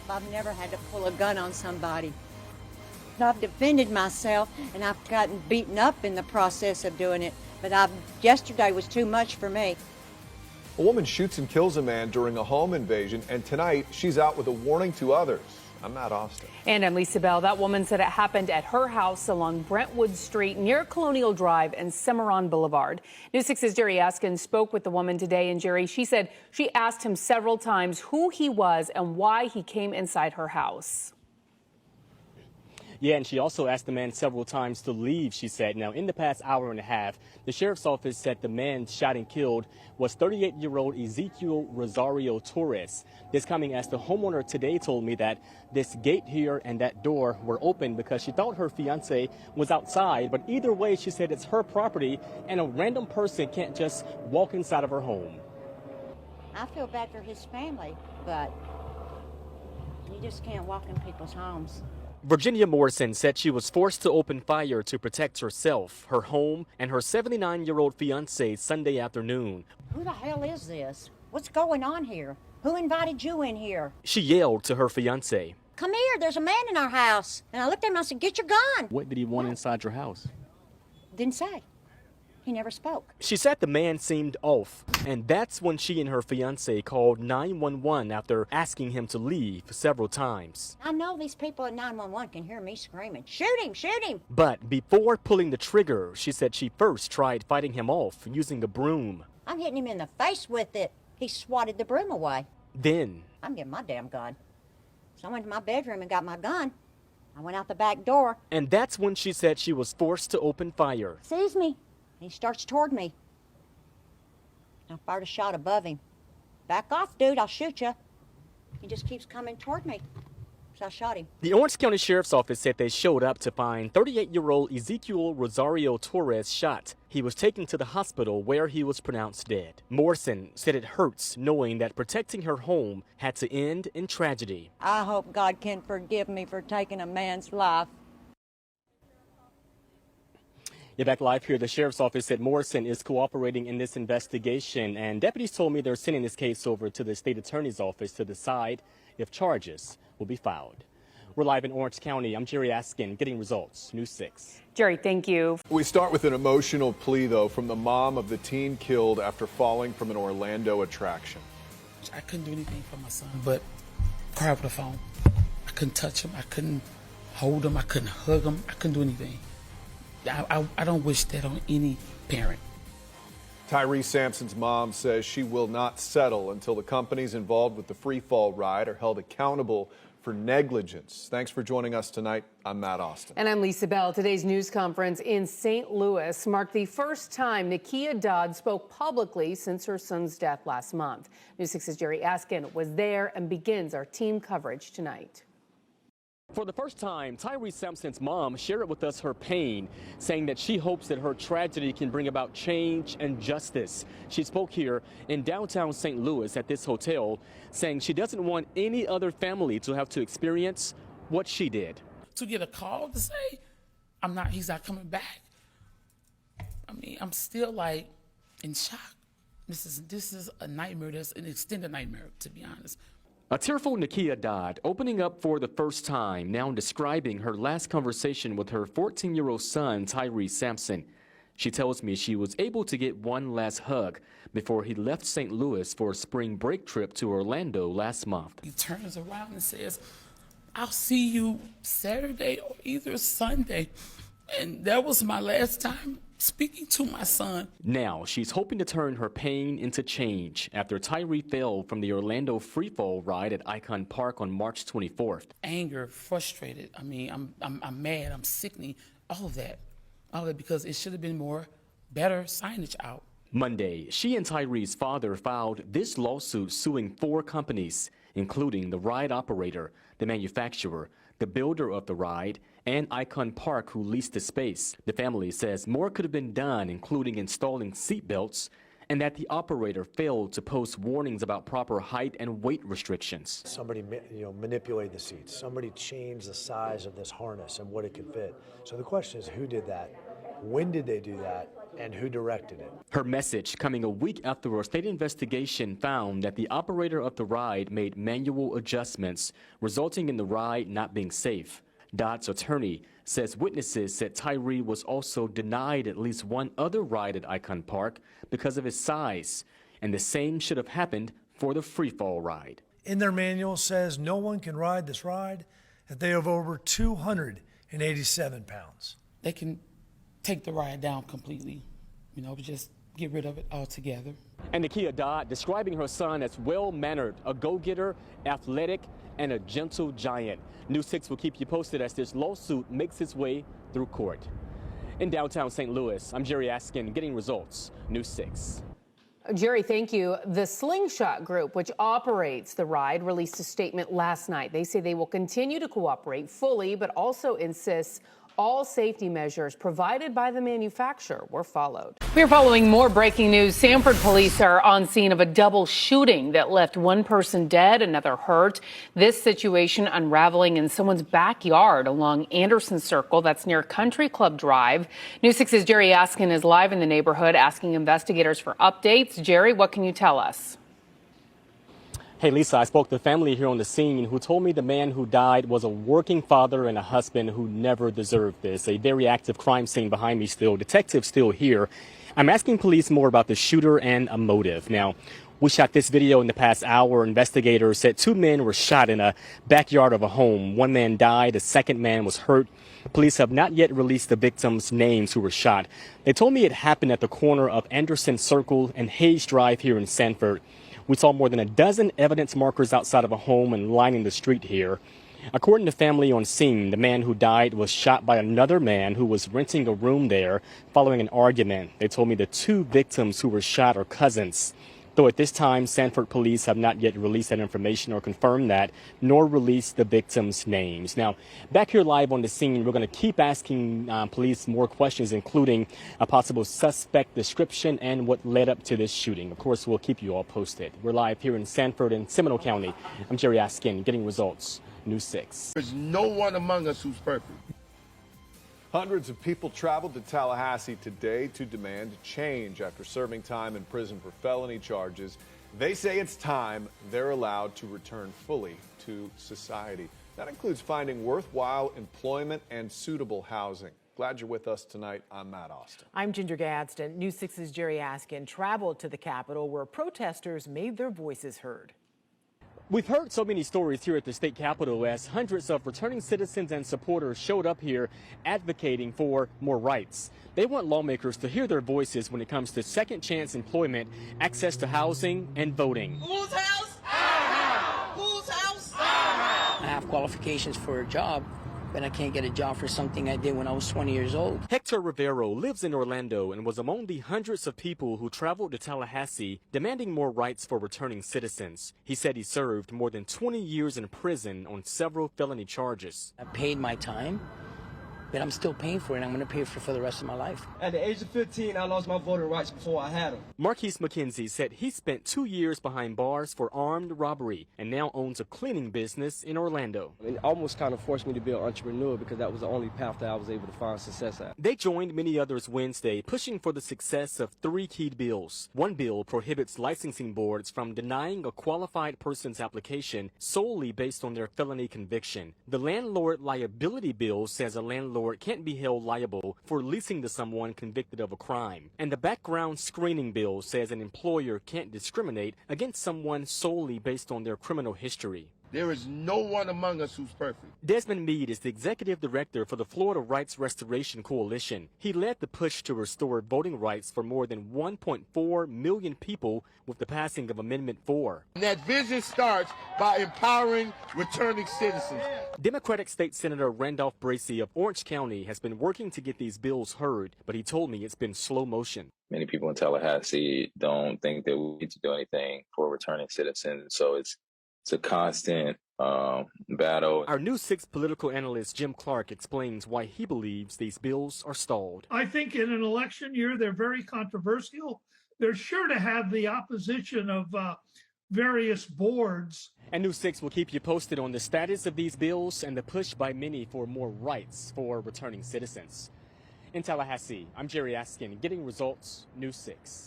I've never had to pull a gun on somebody. I've defended myself, and I've gotten beaten up in the process of doing it, but yesterday was too much for me. A woman shoots and kills a man during a home invasion, and tonight she's out with a warning to others. I'm Matt Austin. And I'm Lisa Bell. That woman said it happened at her house along Brentwood Street near Colonial Drive and Cimarron Boulevard. News 6's Jerry Askin spoke with the woman today, and Jerry, she said she asked him several times who he was and why he came inside her house. Yeah, and she also asked the man several times to leave, she said. Now, in the past hour and a half, the sheriff's office said the man shot and killed was 38-year-old Ezekiel Rosario Torres. This coming as the homeowner today told me that this gate here and that door were open because she thought her fiance was outside. But either way, she said it's her property and a random person can't just walk inside of her home. I feel bad for his family, but you just can't walk in people's homes. Virginia Morrison said she was forced to open fire to protect herself, her home, and her 79-year-old fiancé Sunday afternoon. Who the hell is this? What's going on here? Who invited you in here? She yelled to her fiancé. Come here, there's a man in our house. And I looked at him and I said, get your gun. What did he want inside your house? Didn't say. He never spoke. She said the man seemed off, and that's when she and her fiancé called 911 after asking him to leave several times. I know these people at 911 can hear me screaming, shoot him, shoot him. But before pulling the trigger, she said she first tried fighting him off using a broom. I'm hitting him in the face with it. He swatted the broom away. Then, I'm getting my damn gun. So I went to my bedroom and got my gun. I went out the back door. And that's when she said she was forced to open fire. Sees me. He starts toward me. I fired a shot above him. Back off, dude, I'll shoot you. He just keeps coming toward me. So I shot him. The Orange County Sheriff's Office said they showed up to find 38-year-old Ezekiel Rosario Torres shot. He was taken to the hospital where he was pronounced dead. Morrison said it hurts knowing that protecting her home had to end in tragedy. I hope God can forgive me for taking a man's life. Yeah, back live here, the Sheriff's Office said Morrison is cooperating in this investigation, and deputies told me they're sending this case over to the State Attorney's Office to decide if charges will be filed. We're live in Orange County. I'm Jerry Askin, getting results. News 6. Jerry, thank you. We start with an emotional plea, though, from the mom of the teen killed after falling from an Orlando attraction. I couldn't do anything for my son, but cry over the phone. I couldn't touch him. I couldn't hold him. I couldn't hug him. I couldn't do anything. I don't wish that on any parent. Tyree Sampson's mom says she will not settle until the companies involved with the free fall ride are held accountable for negligence. Thanks for joining us tonight. I'm Matt Austin. And I'm Lisa Bell. Today's news conference in St. Louis marked the first time Nakia Dodd spoke publicly since her son's death last month. News 6's Jerry Askin was there and begins our team coverage tonight. For the first time, Tyree Sampson's mom shared with us her pain, saying that she hopes that her tragedy can bring about change and justice. She spoke here in downtown St. Louis at this hotel, saying she doesn't want any other family to have to experience what she did. To get a call to say, he's not coming back. I mean, I'm still like in shock. This is a nightmare. That's an extended nightmare, to be honest. A tearful Nakia Dodd opening up for the first time, now describing her last conversation with her 14-year-old son, Tyree Sampson. She tells me she was able to get one last hug before he left St. Louis for a spring break trip to Orlando last month. He turns around and says, I'll see you Saturday or either Sunday. And that was my last time speaking to my son. Now she's hoping to turn her pain into change after Tyree fell from the Orlando freefall ride at Icon Park on March 24th. Anger, frustrated. I mean, I'm mad. I'm sickening. All of that because it should have been better signage out. Monday, she and Tyree's father filed this lawsuit suing 4 companies, including the ride operator, the manufacturer, the builder of the ride, and Icon Park, who leased the space. The family says more could have been done, including installing seat belts, and that the operator failed to post warnings about proper height and weight restrictions. Somebody manipulated the seats. Somebody changed the size of this harness and what it could fit. So the question is, who did that? When did they do that? and who directed it. Her message coming a week after a state investigation found that the operator of the ride made manual adjustments, resulting in the ride not being safe. Dodd's attorney says witnesses said Tyree was also denied at least one other ride at Icon Park because of his size, and the same should have happened for the freefall ride. In their manual says no one can ride this ride if they have over 287 pounds. They can take the ride down completely, just get rid of it altogether. And Nakia Dodd describing her son as well-mannered, a go-getter, athletic, and a gentle giant. News 6 will keep you posted as this lawsuit makes its way through court. In downtown St. Louis, I'm Jerry Askin, getting results, News 6. Jerry, thank you. The Slingshot Group, which operates the ride, released a statement last night. They say they will continue to cooperate fully, but also insists all safety measures provided by the manufacturer were followed. We're following more breaking news. Sanford police are on scene of a double shooting that left one person dead, another hurt. This situation unraveling in someone's backyard along Anderson Circle, that's near Country Club Drive. News 6's Jerry Askin is live in the neighborhood asking investigators for updates. Jerry, what can you tell us? Hey, Lisa, I spoke to family here on the scene who told me the man who died was a working father and a husband who never deserved this. A very active crime scene behind me still. Detectives still here. I'm asking police more about the shooter and a motive. Now, we shot this video in the past hour. Investigators said two men were shot in a backyard of a home. One man died. A second man was hurt. Police have not yet released the victims' names who were shot. They told me it happened at the corner of Anderson Circle and Hayes Drive here in Sanford. We saw more than a dozen evidence markers outside of a home and lining the street here. According to family on scene, the man who died was shot by another man who was renting a room there following an argument. They told me the two victims who were shot are cousins. Though at this time, Sanford police have not yet released that information or confirmed that, nor released the victims' names. Now, back here live on the scene, we're going to keep asking police more questions, including a possible suspect description and what led up to this shooting. Of course, we'll keep you all posted. We're live here in Sanford and Seminole County. I'm Jerry Askin, getting results, News 6. There's no one among us who's perfect. Hundreds of people traveled to Tallahassee today to demand change after serving time in prison for felony charges. They say it's time they're allowed to return fully to society. That includes finding worthwhile employment and suitable housing. Glad you're with us tonight. I'm Matt Austin. I'm Ginger Gadsden. News 6's Jerry Askin traveled to the Capitol where protesters made their voices heard. We've heard so many stories here at the state capitol as hundreds of returning citizens and supporters showed up here advocating for more rights. They want lawmakers to hear their voices when it comes to second chance employment, access to housing, and voting. Whose house? Our house. Whose house? Our house. I have qualifications for a job, but I can't get a job for something I did when I was 20 years old. Hector Rivero lives in Orlando and was among the hundreds of people who traveled to Tallahassee demanding more rights for returning citizens. He said he served more than 20 years in prison on several felony charges. I paid my time, but I'm still paying for it. I'm going to pay for the rest of my life. At the age of 15, I lost my voting rights before I had them. Marquise McKenzie said he spent 2 years behind bars for armed robbery and now owns a cleaning business in Orlando. It almost kind of forced me to be an entrepreneur because that was the only path that I was able to find success at. They joined many others Wednesday pushing for the success of three key bills. One bill prohibits licensing boards from denying a qualified person's application solely based on their felony conviction. The landlord liability bill says a landlord can't be held liable for leasing to someone convicted of a crime. And the background screening bill says an employer can't discriminate against someone solely based on their criminal history. There is no one among us who's perfect. Desmond Meade is the executive director for the Florida Rights Restoration Coalition. He led the push to restore voting rights for more than 1.4 million people with the passing of Amendment 4. And that vision starts by empowering returning citizens. Democratic State Senator Randolph Bracey of Orange County has been working to get these bills heard, but he told me it's been slow motion. Many people in Tallahassee don't think that we need to do anything for returning citizens, so it's a constant battle. Our News 6 political analyst Jim Clark explains why he believes these bills are stalled. I think in an election year, they're very controversial. They're sure to have the opposition of various boards. And News 6 will keep you posted on the status of these bills and the push by many for more rights for returning citizens. In Tallahassee, I'm Jerry Askin, getting results, News 6.